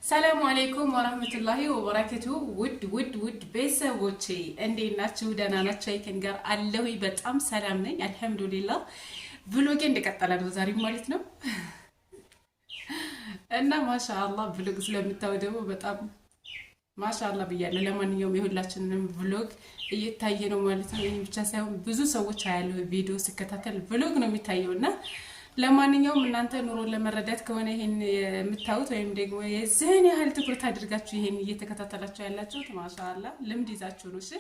ሰላም አለይኩም ወራህመቱላሂ ወበረካቱ። ውድ ቤተሰቦቼ እንዴት ናችሁ? ደህና ናችሁ? ከእኔ ጋር አለሁ በጣም ሰላም ነኝ አልሐምዱሊላህ። ብሎጌ እንደቀጠለ ነው ዛሬ ማለት ነው እና ማሻአላህ ብሎግ ስለምታዩ ደግሞ በጣም ማሻአላህ ብያለሁ። ለማንኛውም የሁላችንንም ብሎግ እየታየ ነው ማለት ነው። ይሄ ብቻ ሳይሆን ብዙ ሰዎች አያለሁ ቪዲዮ ሲከታተል ብሎግ ነው የሚታየውና ለማንኛውም እናንተ ኑሮን ለመረዳት ከሆነ ይሄን የምታዩት ወይም ደግሞ የዚህን ያህል ትኩረት አድርጋችሁ ይሄን እየተከታተላችሁ ያላችሁት ማሻአላ ልምድ ይዛችሁ ነው። እሺ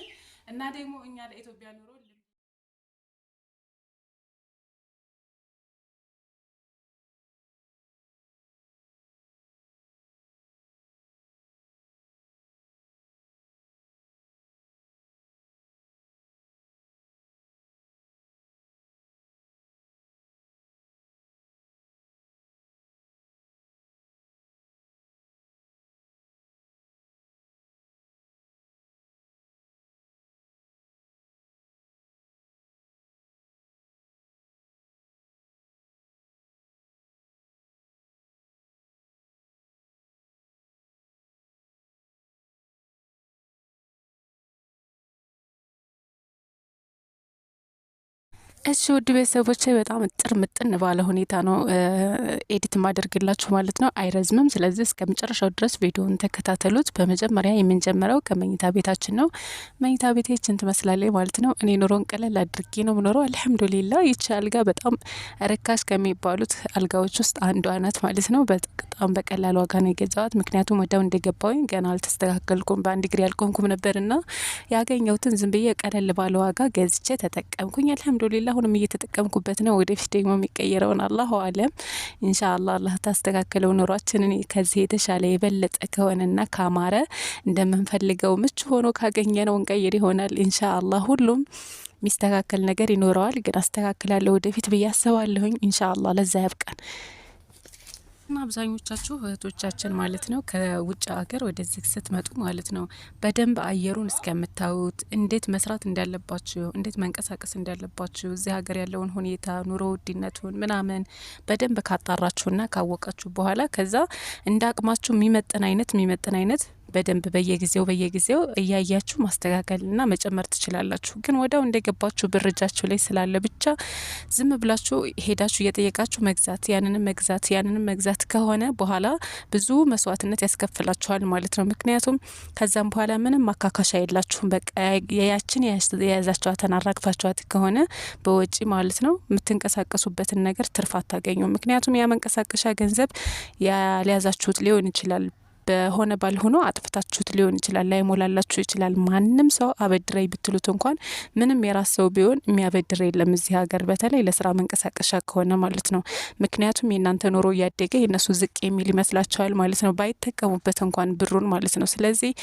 እና ደግሞ እኛ ለኢትዮጵያ ኑሮ እሺ ውድ ቤተሰቦቼ በጣም እጥር ምጥን ባለ ሁኔታ ነው ኤዲት ማደርግላችሁ ማለት ነው። አይረዝምም። ስለዚህ እስከ መጨረሻው ድረስ ቪዲዮውን ተከታተሉት። በመጀመሪያ የምንጀምረው ከመኝታ ቤታችን ነው። መኝታ ቤታችን ትመስላለች ማለት ነው። እኔ ኑሮን ቀለል አድርጌ ነው የምኖረው አልሐምዱሊላህ። ይቺ አልጋ በጣም ርካሽ ከሚባሉት አልጋዎች ውስጥ አንዷ ናት ማለት ነው። በጣም በቀላል ዋጋ ነው የገዛዋት። ምክንያቱም ወዲያው እንደገባሁኝ ገና አልተስተካከልኩም፣ በአንድ እግሬ አልቆምኩም ነበርና ያገኘሁትን ዝም ብዬ ቀለል ባለ ዋጋ ገዝቼ ተጠቀምኩኝ አልሐምዱሊላህ። አሁንም እየተጠቀምኩበት ነው። ወደፊት ደግሞ የሚቀየረውን አላሁ አለም ኢንሻአላህ አላህ ታስተካከለው ኑሯችንን ከዚህ የተሻለ የበለጠ ከሆነና ካማረ እንደምንፈልገው ምቹ ሆኖ ካገኘ ነው እንቀይር ይሆናል ኢንሻአላህ። ሁሉም ሚስተካከል ነገር ይኖረዋል፣ ግን አስተካክላለሁ ወደፊት ብዬ አስባለሁኝ ኢንሻአላህ። ለዛ ያብቃን። እና አብዛኞቻችሁ እህቶቻችን ማለት ነው ከውጭ ሀገር ወደዚህ ስትመጡ ማለት ነው በደንብ አየሩን እስከምታዩት እንዴት መስራት እንዳለባችሁ እንዴት መንቀሳቀስ እንዳለባችሁ እዚህ ሀገር ያለውን ሁኔታ ኑሮ ውድነቱን ምናምን በደንብ ካጣራችሁና ካወቃችሁ በኋላ ከዛ እንደ አቅማችሁ የሚመጥን አይነት በደንብ በየጊዜው እያያችሁ ማስተካከልና መጨመር ትችላላችሁ። ግን ወዳው እንደገባችሁ ብር እጃችሁ ላይ ስላለ ብቻ ዝም ብላችሁ ሄዳችሁ እየጠየቃችሁ ያንንም መግዛት ከሆነ በኋላ ብዙ መስዋዕትነት ያስከፍላችኋል ማለት ነው። ምክንያቱም ከዛም በኋላ ምንም ማካካሻ የላችሁም። በቃ ያችን የያዛችኋትን አራግፋችኋት ከሆነ በወጪ ማለት ነው የምትንቀሳቀሱበትን ነገር ትርፍ አታገኙም። ምክንያቱም ያ መንቀሳቀሻ ገንዘብ ያልያዛችሁት ሊሆን ይችላል፣ በሆነ ባልሆነ አጥፍታችሁት ሊሆን ይችላል፣ ላይ ሞላላችሁ ይችላል። ማንም ሰው አበድረኝ ብትሉት እንኳን ምንም የራስ ሰው ቢሆን የሚያበድር የለም እዚህ ሀገር፣ በተለይ ለስራ መንቀሳቀሻ ከሆነ ማለት ነው። ምክንያቱም የእናንተ ኑሮ እያደገ የነሱ ዝቅ የሚል ይመስላችኋል ማለት ነው፣ ባይጠቀሙበት እንኳን ብሩን ማለት ነው። ስለዚህ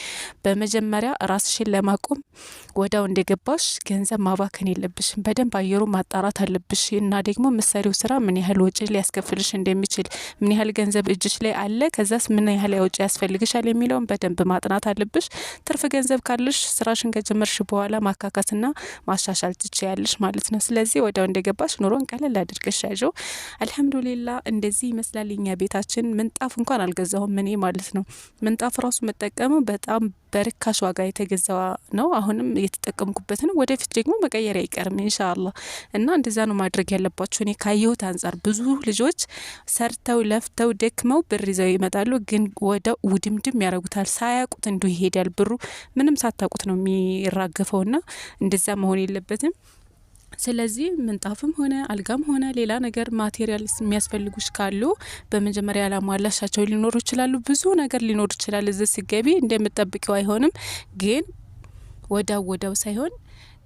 በመጀመሪያ ራስሽን ለማቆም ወዳው እንደገባሽ ገንዘብ ማባከን የለብሽም። በደንብ አየሩ ማጣራት አለብሽ እና ደግሞ ምሳሌው ስራ ምን ያህል ወጪ ሊያስከፍልሽ እንደሚችል ምን ያህል ገንዘብ እጅሽ ላይ አለ፣ ከዛስ ምን ያህል ወጪ ያስፈልግሻል የሚለውን በደንብ ማጥናት አለብሽ። ትርፍ ገንዘብ ካለሽ ስራሽን ከጀመርሽ በኋላ ማካካስና ማሻሻል ትችያለሽ ማለት ነው። ስለዚህ ወዲያው እንደገባሽ ኑሮን ቀለል አድርገሽ ያዥው። አልሐምዱሊላህ እንደዚህ ይመስላል የኛ ቤታችን። ምንጣፍ እንኳን አልገዛሁም እኔ ማለት ነው። ምንጣፍ ራሱ መጠቀመው በጣም በርካሽ ዋጋ የተገዛ ነው። አሁንም እየተጠቀምኩበት ነው። ወደፊት ደግሞ መቀየር አይቀርም ኢንሻአላህ። እና እንደዛ ነው ማድረግ ያለባችሁ። እኔ ካየሁት አንጻር ብዙ ልጆች ሰርተው ለፍተው ደክመው ብር ይዘው ይመጣሉ፣ ግን ወደ ውድምድም ያረጉታል። ሳያውቁት እንዲሁ ይሄዳል ብሩ። ምንም ሳታውቁት ነው የሚራገፈውና እንደዛ መሆን የለበትም። ስለዚህ ምንጣፍም ሆነ አልጋም ሆነ ሌላ ነገር ማቴሪያል የሚያስፈልጉሽ ካሉ በመጀመሪያ ያላሟላሻቸው ሊኖሩ ይችላሉ። ብዙ ነገር ሊኖር ይችላል። እዚህ ሲገቢ እንደምትጠብቂው አይሆንም። ግን ወዳው ሳይሆን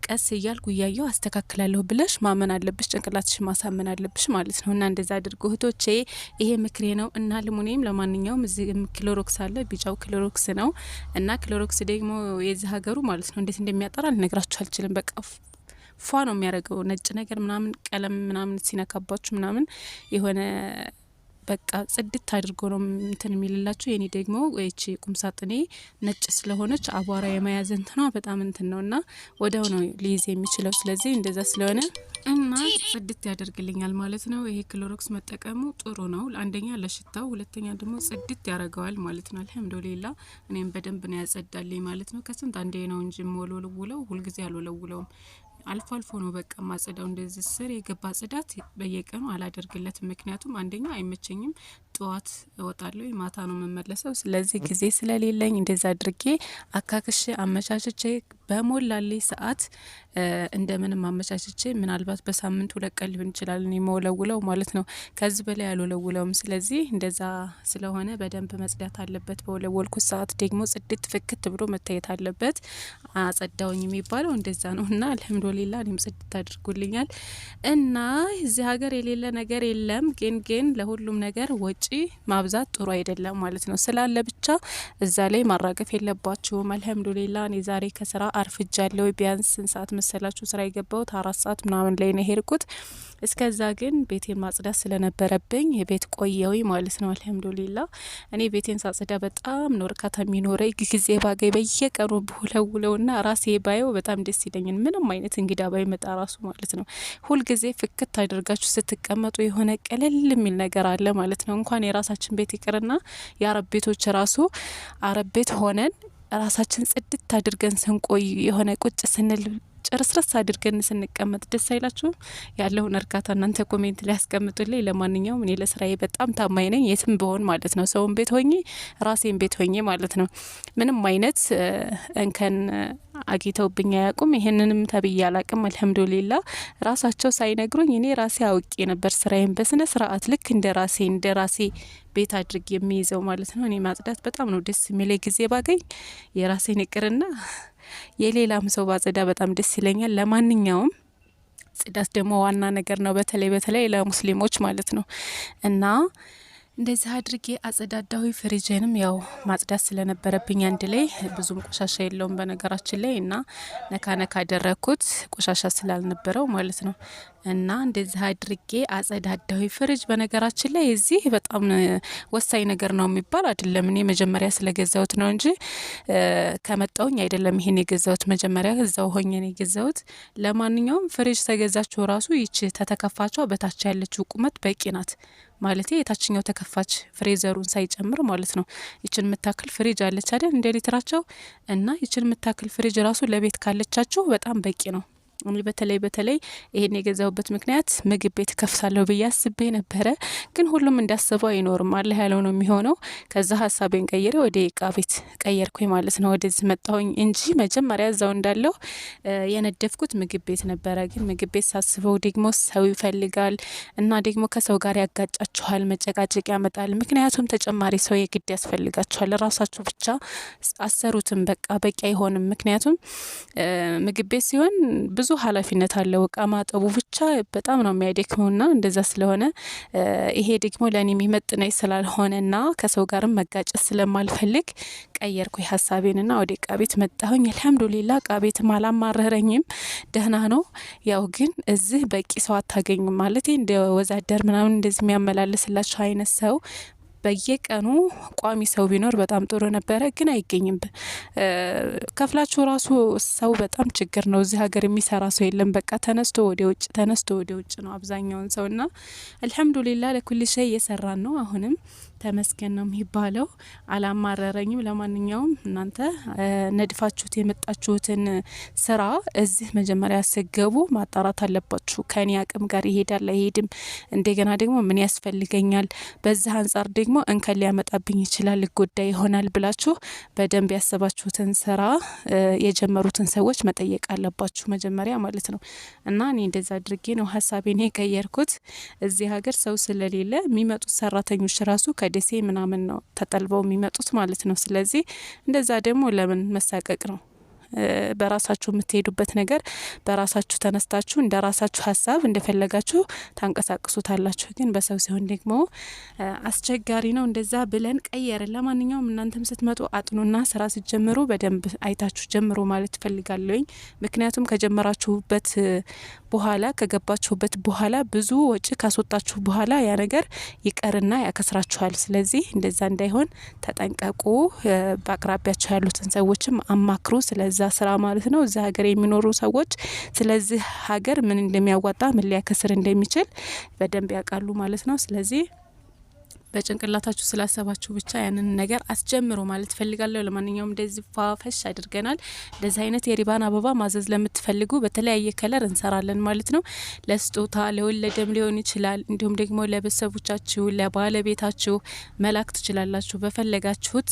ቀስ እያልኩ እያየው አስተካክላለሁ ብለሽ ማመን አለብሽ። ጭንቅላትሽ ማሳመን አለብሽ ማለት ነው። እና እንደዛ አድርጉ እህቶቼ፣ ይሄ ምክሬ ነው። እና አልሙኒየም ለማንኛውም እዚህ ክሎሮክስ አለ፣ ቢጫው ክሎሮክስ ነው። እና ክሎሮክስ ደግሞ የዚህ ሀገሩ ማለት ነው እንዴት እንደሚያጠራ ልነግራችሁ አልችልም። በቃ ፏ ነው የሚያደርገው። ነጭ ነገር ምናምን ቀለም ምናምን ሲነካባችሁ ምናምን የሆነ በቃ ጽድት አድርጎ ነው እንትን የሚልላችሁ። የኔ ደግሞ እቺ ቁምሳጥኔ ነጭ ስለሆነች አቧራ የመያዝ እንትኗ በጣም እንትን ነውና ወዲያው ነው ሊይዝ የሚችለው። ስለዚህ እንደዛ ስለሆነ እና ጽድት ያደርግልኛል ማለት ነው። ይሄ ክሎሮክስ መጠቀሙ ጥሩ ነው። አንደኛ ለሽታው፣ ሁለተኛ ደግሞ ጽድት ያደርገዋል ማለት ነው። አልሐምዱሊላህ እኔም በደንብ ነው ያጸዳልኝ ማለት ነው። ከስንት አንዴ ነው እንጂ ሞሎልውለው ሁልጊዜ አልወለውለውም። አልፎ አልፎ ነው በቃ ማጸዳው። እንደዚህ ስር የገባ ጽዳት በየቀኑ አላደርግለትም። ምክንያቱም አንደኛ አይመቸኝም፣ ጠዋት እወጣለሁ ማታ ነው የምመለሰው። ስለዚህ ጊዜ ስለሌለኝ እንደዛ አድርጌ አካክሼ አመቻችቼ በሞላልኝ ሰዓት እንደምንም አመቻችቼ ምናልባት በሳምንት 2 ቀን ሊሆን ይችላል እኔ መወለውለው ማለት ነው። ከዚህ በላይ አልወለውለውም። ስለዚህ እንደዛ ስለሆነ በደንብ መጽዳት አለበት። በወለወልኩት ሰዓት ደግሞ ጽድት ፍክት ብሎ መታየት አለበት። አጸዳውኝ የሚባለው እንደዛ ነው እና አልሐምዱሊላህ እኔም ጽድት አድርጉልኛል። እና እዚህ ሀገር የሌለ ነገር የለም። ግን ለሁሉም ነገር ወጪ ማብዛት ጥሩ አይደለም ማለት ነው። ስላለ ብቻ እዛ ላይ ማራገፍ የለባችሁም። አልሐምዱሊላህ እኔ ዛሬ ከስራ አርፍጃለሁ። ቢያንስ ስንት ሰዓት መሰላችሁ ስራ የገባሁት? 4 ሰዓት ምናምን ላይ ነው ሄድኩት። እስከዛ ግን ቤቴን ማጽዳት ስለነበረብኝ የቤት ቆየውኝ ማለት ነው። አልሐምዱሊላህ እኔ ቤቴን ሳጽዳ በጣም ነው እርካታ የሚኖረኝ። ጊዜ ባገኝ በየቀኑ ብውለውና ራሴ ባየው በጣም ደስ ይለኛል። ምንም አይነት እንግዳ ባይመጣ ራሱ ማለት ነው። ሁልጊዜ ፍክት አድርጋችሁ ስትቀመጡ የሆነ ቀለል የሚል ነገር አለ ማለት ነው። እንኳን የራሳችን ቤት ይቅርና የአረብ ቤቶች ራሱ አረብ ቤት ሆነን ራሳችን ጽድት አድርገን ስንቆይ የሆነ ቁጭ ስንል ጨርስረስ አድርገን ስንቀመጥ ደስ አይላችሁም? ያለውን እርካታ እናንተ ኮሜንት ላይ ያስቀምጡልኝ። ለማንኛውም እኔ ለስራዬ በጣም ታማኝ ነኝ፣ የትም ብሆን ማለት ነው። ሰውን ቤት ሆኜ ራሴን ቤት ሆኜ ማለት ነው። ምንም አይነት እንከን አግኝተውብኝ አያውቁም። ይሄንንም ተብዬ አላቅም። አልሐምዱሊላህ ራሳቸው ሳይነግሩኝ እኔ ራሴ አውቄ ነበር ስራዬን በስነ ስርዓት ልክ እንደ ራሴ ቤት አድርግ የሚይዘው ማለት ነው። እኔ ማጽዳት በጣም ነው ደስ የሚለኝ። ጊዜ ባገኝ የራሴን ይቅርና የሌላም ሰው ባጸዳ በጣም ደስ ይለኛል። ለማንኛውም ጽዳት ደግሞ ዋና ነገር ነው፣ በተለይ ለሙስሊሞች ማለት ነው። እና እንደዚህ አድርጌ አጸዳዳዊ። ፍሪጅንም ያው ማጽዳት ስለነበረብኝ አንድ ላይ ብዙም ቆሻሻ የለውም በነገራችን ላይ እና ነካ አደረኩት ቆሻሻ ስላልነበረው ማለት ነው። እና እንደዚህ አድርጌ አጸዳዳዊ። ፍሪጅ በነገራችን ላይ እዚህ በጣም ወሳኝ ነገር ነው የሚባል አይደለም። እኔ መጀመሪያ ስለገዛሁት ነው እንጂ ከመጣውኝ አይደለም ይሄን የገዛሁት። መጀመሪያ እዛው ሆኜ ነው የገዛሁት። ለማንኛውም ፍሪጅ ተገዛችሁ ራሱ ይቺ ተተከፋቸው በታች ያለችው ቁመት በቂ ናት ማለት የታችኛው ተከፋች ፍሬዘሩን ሳይጨምር ማለት ነው። ይችን የምታክል ፍሪጅ አለች አይደል እንደ ሊትራቸው እና ይችን የምታክል ፍሪጅ ራሱ ለቤት ካለቻችሁ በጣም በቂ ነው። እኔ በተለይ ይሄን የገዛውበት ምክንያት ምግብ ቤት ከፍታለሁ ብዬ አስቤ ነበረ። ግን ሁሉም እንዳሰበው አይኖርም፣ አለ ያለው ነው የሚሆነው። ከዛ ሀሳቤን ቀይሬ ወደ እቃ ቤት ቀየርኩኝ ማለት ነው። ወደዚህ መጣሁኝ እንጂ መጀመሪያ እዛው እንዳለው የነደፍኩት ምግብ ቤት ነበረ። ግን ምግብ ቤት ሳስበው ደግሞ ሰው ይፈልጋል እና ደግሞ ከሰው ጋር ያጋጫችኋል፣ መጨቃጨቅ ያመጣል። ምክንያቱም ተጨማሪ ሰው የግድ ያስፈልጋችኋል። ራሳችሁ ብቻ አሰሩትም በቂ አይሆንም። ምክንያቱም ምግብ ቤት ሲሆን ብዙ ኃላፊነት አለው። እቃ ማጠቡ ብቻ በጣም ነው የሚያደክመውና እንደዛ ስለሆነ ይሄ ደግሞ ለኔ የሚመጥነኝ ስላልሆነና ከሰው ጋርም መጋጨት ስለማልፈልግ ቀየርኩ ሀሳቤንና ወደ እቃ ቤት መጣሁኝ። አልሐምዱሊላህ እቃ ቤትም አላማረረኝም፣ ደህና ነው። ያው ግን እዚህ በቂ ሰው አታገኙም ማለት እንደ ወዛደር ምናምን እንደዚህ የሚያመላልስላችሁ አይነት ሰው በየቀኑ ቋሚ ሰው ቢኖር በጣም ጥሩ ነበረ። ግን አይገኝም። ከፍላችሁ ራሱ ሰው በጣም ችግር ነው። እዚህ ሀገር የሚሰራ ሰው የለም። በቃ ተነስቶ ወደ ውጭ ነው አብዛኛውን ሰውና አልሐምዱሊላህ ለኩል ሸይ እየሰራን ነው። አሁንም ተመስገን ነው የሚባለው። አላማረረኝም። ለማንኛውም እናንተ ነድፋችሁት የመጣችሁትን ስራ እዚህ መጀመሪያ ስገቡ ማጣራት አለባችሁ። ከኔ አቅም ጋር ይሄዳል አይሄድም፣ እንደገና ደግሞ ምን ያስፈልገኛል፣ በዚህ አንጻር ደግሞ እንከን ሊያመጣብኝ ይችላል፣ ልጎዳ ይሆናል ብላችሁ በደንብ ያሰባችሁትን ስራ የጀመሩትን ሰዎች መጠየቅ አለባችሁ መጀመሪያ ማለት ነው። እና እኔ እንደዛ አድርጌ ነው ሀሳቤን የቀየርኩት። እዚህ ሀገር ሰው ስለሌለ የሚመጡት ሰራተኞች ራሱ ከደሴ ምናምን ነው ተጠልበው የሚመጡት ማለት ነው። ስለዚህ እንደዛ ደግሞ ለምን መሳቀቅ ነው በራሳችሁ የምትሄዱበት ነገር በራሳችሁ ተነስታችሁ እንደ ራሳችሁ ሀሳብ እንደፈለጋችሁ ታንቀሳቅሱታላችሁ። ግን በሰው ሲሆን ደግሞ አስቸጋሪ ነው። እንደዛ ብለን ቀየርን። ለማንኛውም እናንተም ስትመጡ አጥኑና ስራ ስትጀምሩ በደንብ አይታችሁ ጀምሩ ማለት ፈልጋለሁኝ። ምክንያቱም ከጀመራችሁበት በኋላ ከገባችሁበት በኋላ ብዙ ወጪ ካስወጣችሁ በኋላ ያ ነገር ይቀርና ያከስራችኋል። ስለዚህ እንደዛ እንዳይሆን ተጠንቀቁ። በአቅራቢያቸው ያሉትን ሰዎችም አማክሩ ስለዛ ስራ ማለት ነው። እዛ ሀገር የሚኖሩ ሰዎች ስለዚህ ሀገር ምን እንደሚያዋጣ ምን ሊያከስር እንደሚችል በደንብ ያውቃሉ ማለት ነው። ስለዚህ በጭንቅላታችሁ ስላሰባችሁ ብቻ ያንን ነገር አስጀምሩ ማለት ፈልጋለሁ። ለማንኛውም እንደዚህ ፋፈሽ አድርገናል። እንደዚህ አይነት የሪባን አበባ ማዘዝ ለምትፈልጉ በተለያየ ከለር እንሰራለን ማለት ነው። ለስጦታ ለወለደም ሊሆን ይችላል። እንዲሁም ደግሞ ለቤተሰቦቻችሁ ለባለቤታችሁ መላክ ትችላላችሁ በፈለጋችሁት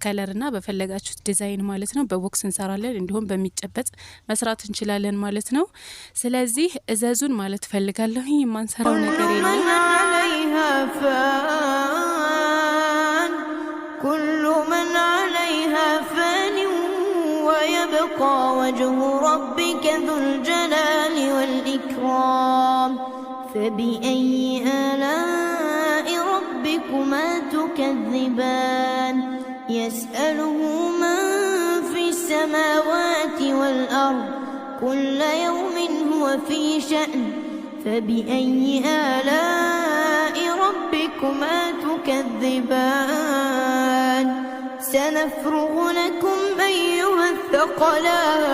ከለርና በፈለጋችሁት ዲዛይን ማለት ነው። በቦክስ እንሰራለን እንዲሁም በሚጨበጥ መስራት እንችላለን ማለት ነው። ስለዚህ እዘዙን ማለት ፈልጋለሁ። የማንሰራው ነገር የለም። كل من عليها فان ويبقى وجه ربك ذو الجلال والإكرام فبأي آلاء ربكما تكذبان يسأله من في السماوات والأرض كل يوم هو في شأن فبأي آلاء ربكما تكذبان سنفرغ لكم أيها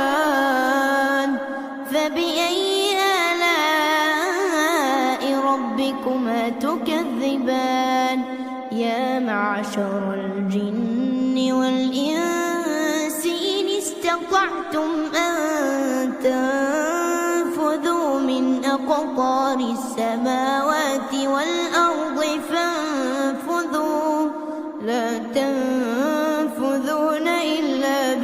الثقلان فبأي آلاء ربكما تكذبان يا معشر الجن والإنس إن استطعتم أن تنفذوا من أقطار السماوات والأرض فانفذوا لا تنفذون إلا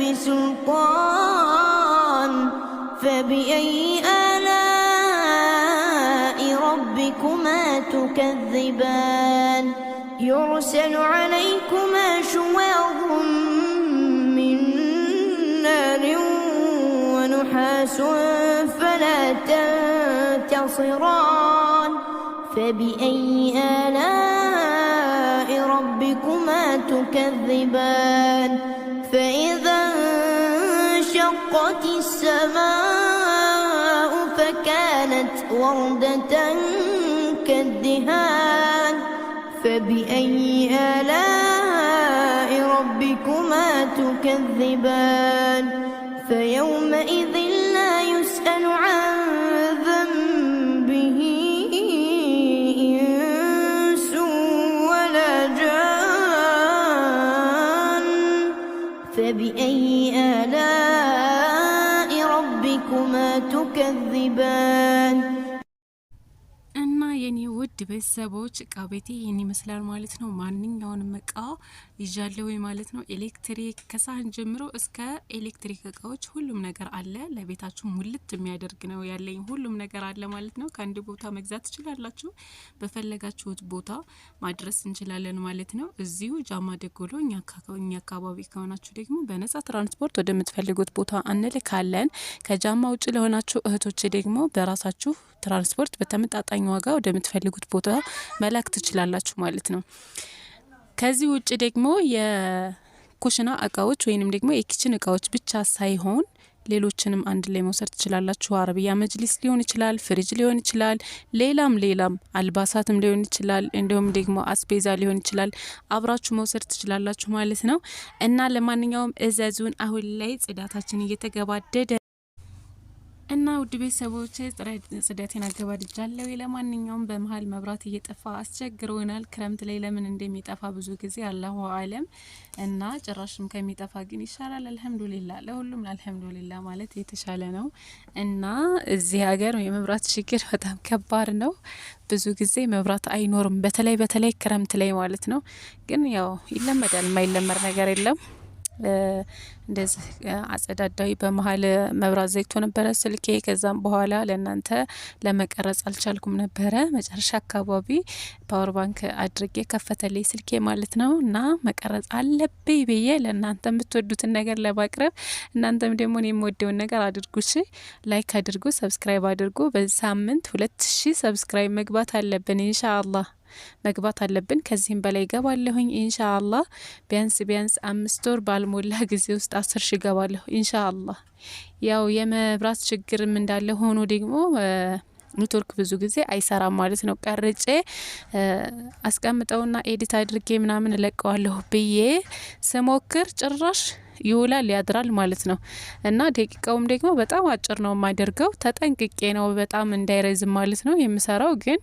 بسلطان فبأي آلاء ربكما تكذبان يرسل عليكما شواظ من نار ونحاس فلا تنتصران فبأي آلاء ربكما تكذبان فإذا انشقت السماء فكانت وردة كالدهان فبأي آلاء ربكما تكذبان فيومئذ لا يسأل عن ذنبه إنس ولا جان فبأي آلاء ربكما تكذبان የኔ ውድ ቤተሰቦች እቃ ቤቴ ይህን ይመስላል ማለት ነው። ማንኛውንም እቃ ይዣለሁ ማለት ነው። ኤሌክትሪክ ከሳህን ጀምሮ እስከ ኤሌክትሪክ እቃዎች ሁሉም ነገር አለ። ለቤታችሁ ሙልት የሚያደርግ ነው ያለኝ ሁሉም ነገር አለ ማለት ነው። ከአንድ ቦታ መግዛት ትችላላችሁ፣ በፈለጋችሁት ቦታ ማድረስ እንችላለን ማለት ነው። እዚሁ ጃማ ደጎሎ እኛ አካባቢ ከሆናችሁ ደግሞ በነጻ ትራንስፖርት ወደምትፈልጉት ቦታ እንልካለን። ከጃማ ውጭ ለሆናችሁ እህቶች ደግሞ በራሳችሁ ትራንስፖርት በተመጣጣኝ ዋጋ ወደምትፈልጉት ቦታ መላክ ትችላላችሁ ማለት ነው። ከዚህ ውጭ ደግሞ የኩሽና እቃዎች ወይንም ደግሞ የኪችን እቃዎች ብቻ ሳይሆን ሌሎችንም አንድ ላይ መውሰድ ትችላላችሁ። አረቢያ መጅሊስ ሊሆን ይችላል፣ ፍሪጅ ሊሆን ይችላል፣ ሌላም አልባሳትም ሊሆን ይችላል፣ እንዲሁም ደግሞ አስቤዛ ሊሆን ይችላል። አብራችሁ መውሰድ ትችላላችሁ ማለት ነው። እና ለማንኛውም እዘዙን። አሁን ላይ ጽዳታችን እየተገባደደ እና ውድ ቤተሰቦች ጽዳቴን አገባድጃለሁ። ለማንኛውም በመሀል መብራት እየጠፋ አስቸግሮናል። ክረምት ላይ ለምን እንደሚጠፋ ብዙ ጊዜ አላሁ አለም። እና ጭራሽም ከሚጠፋ ግን ይሻላል። አልহামዱሊላህ፣ ለሁሉም አልহামዱሊላህ ማለት የተሻለ ነው። እና እዚህ ሀገር የመብራት ችግር በጣም ከባድ ነው። ብዙ ጊዜ መብራት አይኖርም፣ በተለይ ክረምት ላይ ማለት ነው። ግን ያው ይለመዳል፣ የማይለመድ ነገር የለም። እንደዚህ አጸዳዳዊ በመሀል መብራት ዘይቶ ነበረ ስልኬ። ከዛም በኋላ ለእናንተ ለመቀረጽ አልቻልኩም ነበረ። መጨረሻ አካባቢ ፓወር ባንክ አድርጌ ከፈተልኝ ስልኬ ማለት ነው። እና መቀረጽ አለብኝ ብዬ ለእናንተ የምትወዱትን ነገር ለማቅረብ እናንተም ደግሞ እኔ የምወደውን ነገር አድርጉ። እሺ ላይክ አድርጉ፣ ሰብስክራይብ አድርጉ። በዚህ ሳምንት 2000 ሰብስክራይብ መግባት አለብን ኢንሻአላህ መግባት አለብን። ከዚህም በላይ ገባለሁኝ ኢንሻአላህ። ቢያንስ 5 ወር ባልሞላ ጊዜ ውስጥ 10 ገባለሁ ኢንሻአላህ። ያው የመብራት ችግርም እንዳለ ሆኖ ደግሞ ኔትወርክ ብዙ ጊዜ አይሰራም ማለት ነው። ቀርጬ አስቀምጠውና ኤዲት አድርጌ ምናምን እለቀዋለሁ ብዬ ስሞክር ጭራሽ ይውላል ያድራል ማለት ነው። እና ደቂቃውም ደግሞ በጣም አጭር ነው የማደርገው። ተጠንቅቄ ነው በጣም እንዳይረዝም ማለት ነው የምሰራው። ግን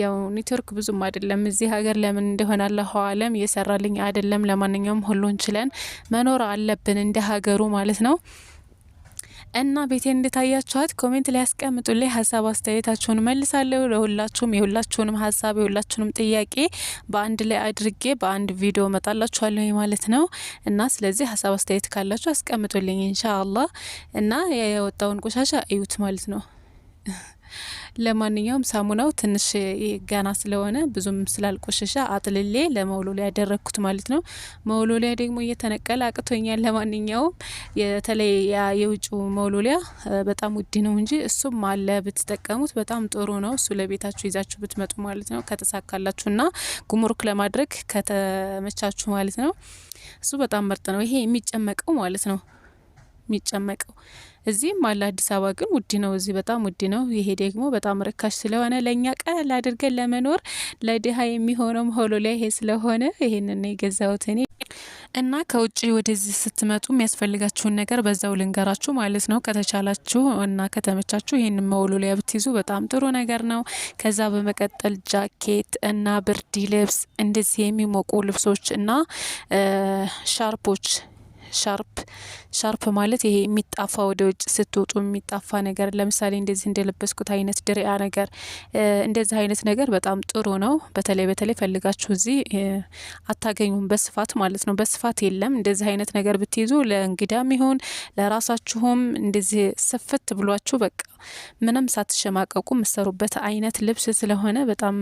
ያው ኔትወርክ ብዙም አይደለም እዚህ ሀገር። ለምን እንደሆነ አላሁ አለም እየሰራልኝ አይደለም። ለማንኛውም ሁሉን ችለን መኖር አለብን እንደ ሀገሩ ማለት ነው። እና ቤቴን እንደታያችኋት ኮሜንት ላይ ያስቀምጡልኝ። ሀሳብ አስተያየታችሁን መልሳለሁ። ለሁላችሁም የሁላችሁንም ሀሳብ የሁላችሁንም ጥያቄ በአንድ ላይ አድርጌ በአንድ ቪዲዮ መጣላችኋለሁ ማለት ነው። እና ስለዚህ ሀሳብ አስተያየት ካላችሁ አስቀምጡልኝ ኢንሻአላህ። እና የወጣውን ቆሻሻ እዩት ማለት ነው። ለማንኛውም ሳሙናው ትንሽ ገና ስለሆነ ብዙም ስላልቆሸሸ አጥልሌ ለመውሎሊያ ያደረኩት ማለት ነው። መውሎሊያ ደግሞ እየተነቀለ አቅቶኛል። ለማንኛውም የተለይ የውጭ መውሎሊያ በጣም ውድ ነው እንጂ እሱም አለ ብትጠቀሙት በጣም ጥሩ ነው። እሱ ለቤታችሁ ይዛችሁ ብትመጡ ማለት ነው ከተሳካላችሁና ጉምሩክ ለማድረግ ከተመቻችሁ ማለት ነው። እሱ በጣም ምርጥ ነው። ይሄ የሚጨመቀው ማለት ነው የሚጨመቀው እዚህም አለ አዲስ አበባ ግን ውድ ነው። እዚህ በጣም ውድ ነው። ይሄ ደግሞ በጣም ርካሽ ስለሆነ ለኛ ቀል አድርገን ለመኖር ለድሃ የሚሆነው መሆሎሊያ ይሄ ስለሆነ ይሄንን ነው የገዛሁት እኔ። እና ከውጭ ወደዚህ ስትመጡ የሚያስፈልጋችሁን ነገር በዛው ልንገራችሁ ማለት ነው። ከተቻላችሁ እና ከተመቻችሁ ይሄንን መሆሎሊያ ብትይዙ በጣም ጥሩ ነገር ነው። ከዛ በመቀጠል ጃኬት እና ብርድ ልብስ እንደዚህ የሚሞቁ ልብሶች እና ሻርፖች ሻርፕ ማለት ይሄ የሚጣፋ ወደ ውጭ ስትወጡ የሚጣፋ ነገር ለምሳሌ እንደዚህ እንደለበስኩት አይነት ድሪያ ነገር እንደዚህ አይነት ነገር በጣም ጥሩ ነው። በተለይ ፈልጋችሁ እዚህ አታገኙም በስፋት ማለት ነው። በስፋት የለም። እንደዚህ አይነት ነገር ብትይዙ ለእንግዳም ይሁን ለራሳችሁም እንደዚህ ስፍት ብሏችሁ በቃ ምንም ሳትሸማቀቁ ምሰሩበት አይነት ልብስ ስለሆነ በጣም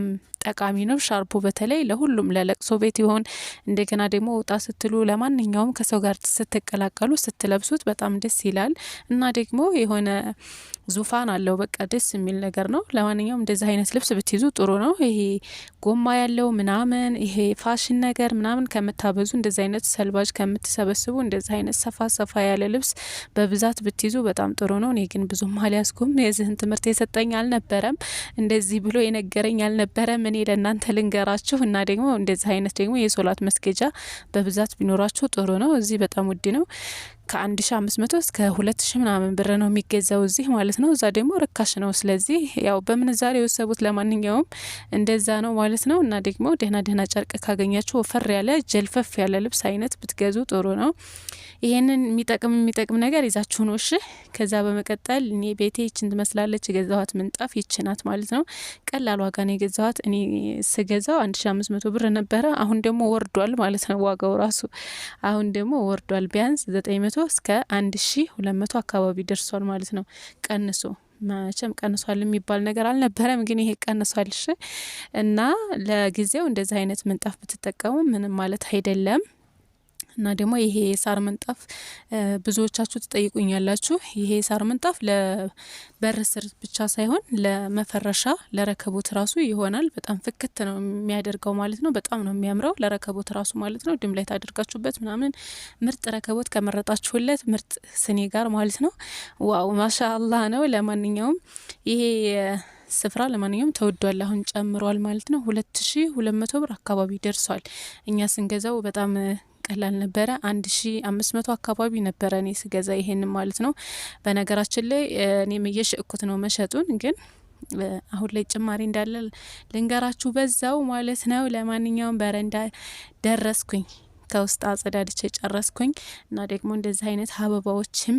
ጠቃሚ ነው። ሻርፑ በተለይ ለሁሉም ለለቅሶ ቤት ይሆን እንደገና ደግሞ ወጣ ስትሉ ለማንኛውም ከሰው ጋር ስትቀላቀሉ ስትለብሱት በጣም ደስ ይላል እና ደግሞ የሆነ ዙፋን አለው። በቃ ደስ የሚል ነገር ነው። ለማንኛውም እንደዚህ አይነት ልብስ ብትይዙ ጥሩ ነው። ይሄ ጎማ ያለው ምናምን ይሄ ፋሽን ነገር ምናምን ከምታበዙ እንደዚህ አይነት ሰልባጅ ከምትሰበስቡ እንደዚህ አይነት ሰፋ ያለ ልብስ በብዛት ብትይዙ በጣም ጥሩ ነው። እኔ ግን ብዙም አልያዝኩም። የዚህን ትምህርት የሰጠኝ አልነበረም። እንደዚህ ብሎ የነገረኝ አልነበረም። እኔ ለእናንተ ልንገራችሁ እና ደግሞ እንደዚህ አይነት ደግሞ የሶላት መስገጃ በብዛት ቢኖራችሁ ጥሩ ነው። እዚህ በጣም ውድ ነው። ከ1500 እስከ 2000 ምናምን ብር ነው የሚገዛው እዚህ ማለት ነው። እዛ ደግሞ ርካሽ ነው። ስለዚህ ያው በምንዛሬ የወሰቡት ለማንኛውም እንደዛ ነው ማለት ነው። እና ደግሞ ደህና ጨርቅ ካገኛችሁ ወፈር ያለ ጀልፈፍ ያለ ልብስ አይነት ብትገዙ ጥሩ ነው። ይሄንን የሚጠቅም ነገር ይዛችሁ ነው እሺ። ከዛ በመቀጠል እኔ ቤቴ ይችን ትመስላለች። የገዛኋት ምንጣፍ ይችናት ማለት ነው። ቀላል ዋጋ ነው የገዛኋት። እኔ ስገዛው 1500 ብር ነበረ። አሁን ደግሞ ወርዷል ማለት ነው ዋጋው ራሱ አሁን ደግሞ ወርዷል። ቢያንስ 900 እስከ 1200 አካባቢ ደርሷል ማለት ነው። ቀንሶ መቼም ቀንሷል የሚባል ነገር አልነበረም፣ ግን ይሄ ቀንሷል። እሺ እና ለጊዜው እንደዚህ አይነት ምንጣፍ ብትጠቀሙ ምንም ማለት አይደለም። እና ደግሞ ይሄ የሳር ምንጣፍ ብዙዎቻችሁ ትጠይቁኛላችሁ። ይሄ የሳር ምንጣፍ ለበር ስር ብቻ ሳይሆን ለመፈረሻ ለረከቦት ራሱ ይሆናል። በጣም ፍክት ነው የሚያደርገው ማለት ነው። በጣም ነው የሚያምረው ለረከቦት ራሱ ማለት ነው። ድም ላይ ታደርጋችሁበት ምናምን ምርጥ ረከቦት ከመረጣችሁለት ምርጥ ስኒ ጋር ማለት ነው። ዋው ማሻአላህ ነው። ለማንኛውም ይሄ ስፍራ ለማንኛውም ተወዷል። አሁን ጨምሯል ማለት ነው። 2200 ብር አካባቢ ደርሷል። እኛ ስንገዛው በጣም ቀላል ነበረ። 1500 አካባቢ ነበረ እኔ ስገዛ ይሄን ማለት ነው። በነገራችን ላይ እኔም እየሸቅኩት ነው መሸጡን፣ ግን አሁን ላይ ጭማሪ እንዳለ ልንገራችሁ በዛው ማለት ነው። ለማንኛውም በረንዳ ደረስኩኝ። ከውስጥ አጸዳድቼ ጨረስኩኝ እና ደግሞ እንደዚህ አይነት አበባዎችም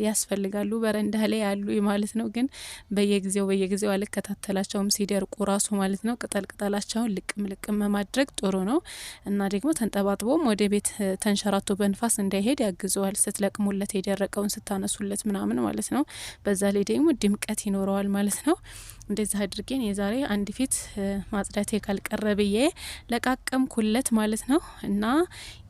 ያስፈልጋሉ በረንዳ ላይ ያሉ ማለት ነው። ግን በየጊዜው አልከታተላቸውም ሲደርቁ ራሱ ማለት ነው። ቅጠላቸውን ልቅም ማድረግ ጥሩ ነው እና ደግሞ ተንጠባጥቦም ወደ ቤት ተንሸራቶ በንፋስ እንዳይሄድ ያግዘዋል። ስትለቅሙለት የደረቀውን ስታነሱለት ምናምን ማለት ነው። በዛ ላይ ደግሞ ድምቀት ይኖረዋል ማለት ነው። እንደዚህ አድርጌን የዛሬ አንድ ፊት ማጽዳቴ ካልቀረ ብዬ ለቃቀምኩለት ማለት ነው። እና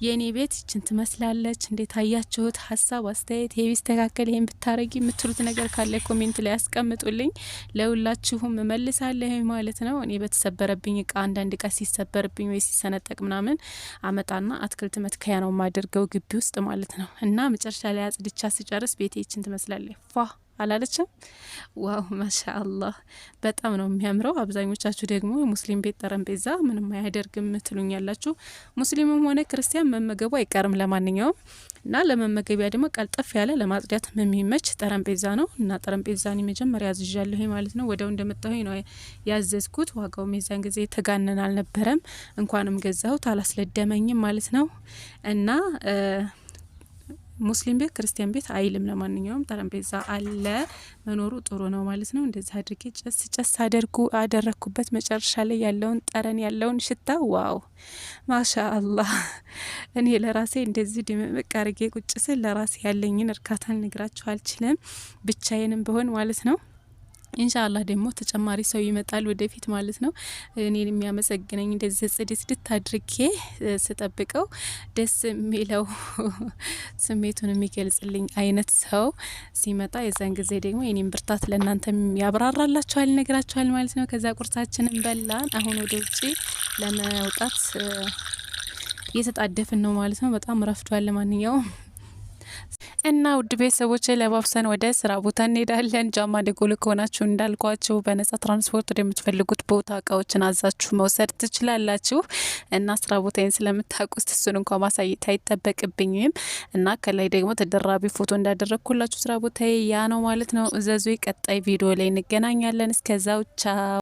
የኔ ቤት ይችን ትመስላለች። እንዴት አያችሁት? ሀሳብ አስተያየት፣ ይሄ ቢስተካከል ይሄን ብታረጊ የምትሉት ነገር ካለ ኮሜንት ላይ ያስቀምጡልኝ። ለሁላችሁም እመልሳለሁ ማለት ነው። እኔ በተሰበረብኝ እቃ አንዳንድ እቃ ሲሰበርብኝ ወይ ሲሰነጠቅ ምናምን አመጣና አትክልት መትከያ ነው የማደርገው ግቢ ውስጥ ማለት ነው። እና መጨረሻ ላይ አጽድቻ ስጨርስ ቤቴ ይችን ትመስላለች። ፏ አላለችም? ዋው ማሻአላህ በጣም ነው የሚያምረው። አብዛኞቻችሁ ደግሞ የሙስሊም ቤት ጠረጴዛ ምንም አያደርግም ትሉኛላችሁ። ሙስሊምም ሆነ ክርስቲያን መመገቡ አይቀርም ለማንኛውም እና ለመመገቢያ ደግሞ ቀልጠፍ ያለ ለማጽዳት የሚመች ጠረጴዛ ነው። እና ጠረጴዛን መጀመሪያ ያዝዣለሁ ማለት ነው። ወደው እንደመጣሁኝ ነው ያዘዝኩት። ዋጋው የዛን ጊዜ ተጋነን አልነበረም። እንኳንም ገዛሁት አላስለደመኝም ማለት ነው። እና ሙስሊም ቤት ክርስቲያን ቤት አይልም። ለማንኛውም ጠረጴዛ አለ መኖሩ ጥሩ ነው ማለት ነው። እንደዚህ አድርጌ ጨስ አደረኩበት። መጨረሻ ላይ ያለውን ጠረን ያለውን ሽታ ዋው ማሻአላህ። እኔ ለራሴ እንደዚህ ድምቅ አድርጌ ቁጭ ስል ለራሴ ያለኝን እርካታ ልነግራችሁ አልችልም። ብቻዬንም ብሆን ማለት ነው። ኢንሻአላህ ደግሞ ተጨማሪ ሰው ይመጣል ወደፊት ማለት ነው። እኔን የሚያመሰግነኝ እንደዚህ ጽድት አድርጌ ስጠብቀው ደስ የሚለው ስሜቱን የሚገልጽልኝ አይነት ሰው ሲመጣ የዛን ጊዜ ደግሞ የኔን ብርታት ለእናንተ ያብራራላችኋል፣ ይነግራችኋል ማለት ነው። ከዛ ቁርሳችንን በላን። አሁን ወደ ውጪ ለመውጣት እየተጣደፍን ነው ማለት ነው። በጣም ረፍዷል። ለማንኛውም እና ውድ ቤተሰቦች ለባብሰን ወደ ስራ ቦታ እንሄዳለን። ጃማ ደጎል ከሆናችሁ እንዳልኳችሁ በነጻ ትራንስፖርት ወደምትፈልጉት ቦታ እቃዎችን አዛችሁ መውሰድ ትችላላችሁ። እና ስራ ቦታዬን ስለምታውቁት እሱን እንኳን ማሳየት አይጠበቅብኝም። እና ከላይ ደግሞ ተደራቢ ፎቶ እንዳደረግኩላችሁ ስራ ቦታዬ ያ ነው ማለት ነው። እዘዙ። ቀጣይ ቪዲዮ ላይ እንገናኛለን። እስከዛው ቻው።